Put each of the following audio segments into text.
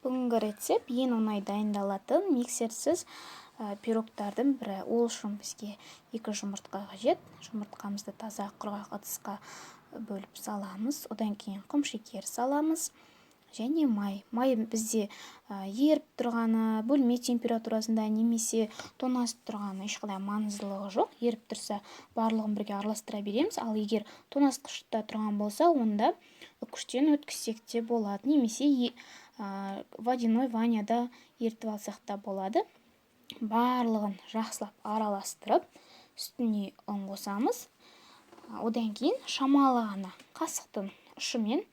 Бүгінгі рецепт ең оңай дайындалатын миксерсіз пирогтардың бірі. Ол үшін бізге 2 жұмыртқа қажет. Жұмыртқамызды таза құрғақ ыдысқа бөліп саламыз. Одан кейін құмшекер саламыз және май. Май бізде еріп тұрғаны, бөлме температурасында немесе тоңазып тұрғаны ешқандай маңыздылығы жоқ. Еріп тұрса, барлығын бірге араластыра береміз. Ал егер тоңазытқышта тұрған болса, онда үкіштен өткізсек те болады. Немесе водяной ваняда ертіп алсақ та болады. Барлығын жақсылап араластырып, үстіне ұн қосамыз. Одан кейін шамалы ғана қасықтың ұшымен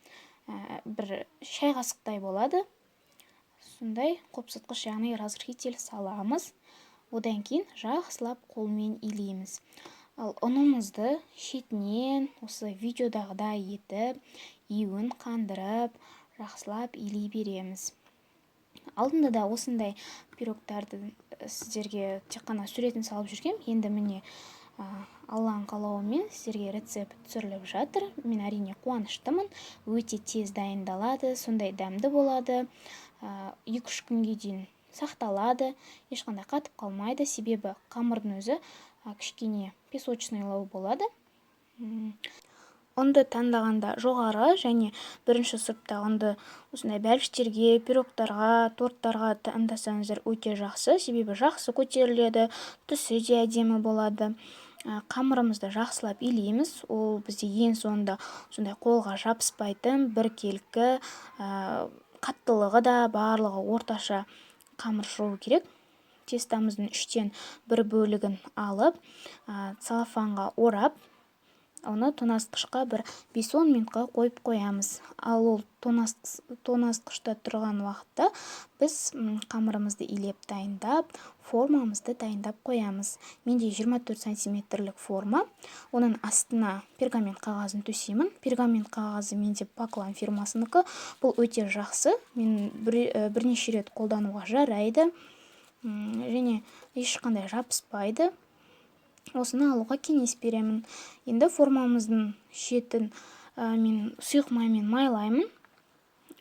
бір шай қасықтай болады. Сондай қопсытқыш, яғни разрыхитель саламыз. Одан кейін жақсылап қолмен илейміз. Ал ұнымызды шетінен осы видеодағыдай етіп, июін қандырып, жақсылап илей береміз. Алдында да осындай пирогтарды сіздерге тек қана суретін салып жүргем. Енді міне Алланың қалауымен сіздерге рецепт түсіріліп жатыр. Мен әрине қуаныштымын. Өте тез дайындалады, сондай дәмді болады. 2-3 күнге дейін сақталады. Ешқандай қатып қалмайды, себебі қамырдың өзі кішкене песочныйлау болады. Ұнды таңдағанда жоғары және бірінші сұрыптағы ұнды осындай бәліштерге, пирогтарға, торттарға таңдасаңыздар өте жақсы, себебі жақсы көтеріледі, түсі де әдемі болады. Қамырымызды жақсылап илейміз. Ол бізде ең соңында сондай қолға жабыспайтын, біркелкі, қаттылығы да барлығы орташа қамыр шығу керек. Тестамыздың 3-тен 1 бөлігін алып, целлофанға орап, оны тоңазытқышқа бір 5-10 минутқа қойып қоямыз. Ал ол тоңазытқышта тұрған уақытта біз қамырымызды илеп дайындап, формамызды дайындап қоямыз. Менде 24 сантиметрлік форма. Оның астына пергамент қағазын төсеймін. Пергамент қағазы менде Поклан фирмасынікі. Бұл өте жақсы. Мен бірнеше рет қолдануға жарайды. Және ешқандай жабыспайды. Осыны алуға кеңес беремін. Енді формамыздың шетін мен сұйық маймен майлаймын.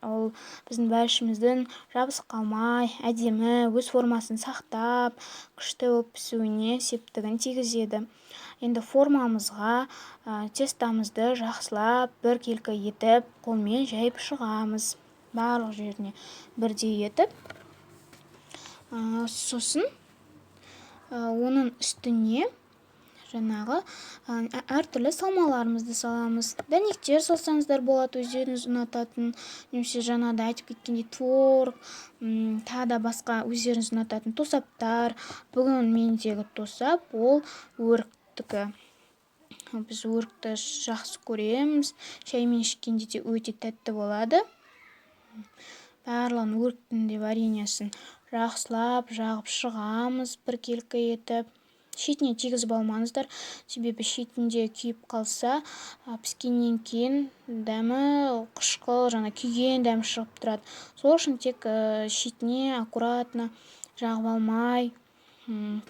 Ол біздің бәлішіміздің жабысып қалмай, әдемі, өз формасын сақтап, күшті болып пісуіне септігін тигізеді. Енді формамызға тестамызды жақсылап біркелкі етіп, қолмен жайып шығамыз. Барлық жеріне бірдей етіп. Сосын оның үстіне жаңағы әртүрлі салмаларымызды саламыз. Дәнектер салсаңыздар болады, өздеріңіз ұнататын, немесе жаңада айтып кеткендей творог, тағы да басқа өздеріңіз ұнататын тосаптар. Бүгін мендегі тосап, ол өріктікі. Біз өрікті жақсы көреміз. Шаймен ішкенде де өте тәтті болады. Барлығын өріктің де вареньясын жақсылап жағып шығамыз, біркелкі етіп. Шетіне тигізіп алмаңыздар, себебі шетінде күйіп қалса, піскеннен кейін дәмі қышқыл, күйген дәмі шығып тұрады. Сол үшін тек шетіне аккуратно жағып алмай,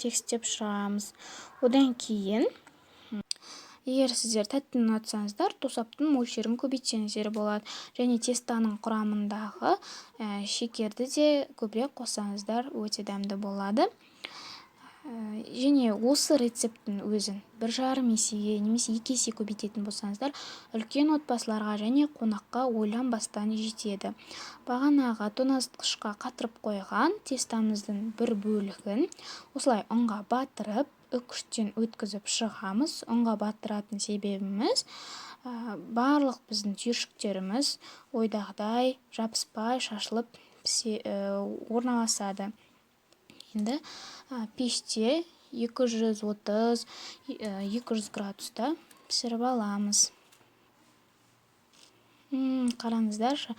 тегістеп шығамыз. Одан кейін, егер сіздер тәтті ұнатсаңыздар, тосаптың мөлшерін көбейтсеңіздер болады. Және тестаның құрамындағы шекерді де көбірек қоссаңыздар өте дәмді болады. Және осы рецепттің өзін 1,5 есеге немесе 2 есе көбейтетін болсаңыздар, үлкен отбасыларға және қонаққа ойланбастан жетеді. Бағанағы тоңазытқышқа қатырып қойған тестамыздың 1 бөлігін осылай ұнға батырып, үкіштен өткізіп шығамыз. Ұнға батыратын себебіміз барлық біздің түйіршіктеріміз ойдағыдай жабыспай, шашылып орналасады. Енді пеште 230-200 градуста пісіріп аламыз. Қараңыздаршы,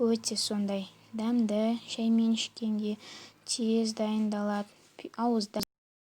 өте сондай дәмді, шаймен ішкенде тез дайындалады. Ауызда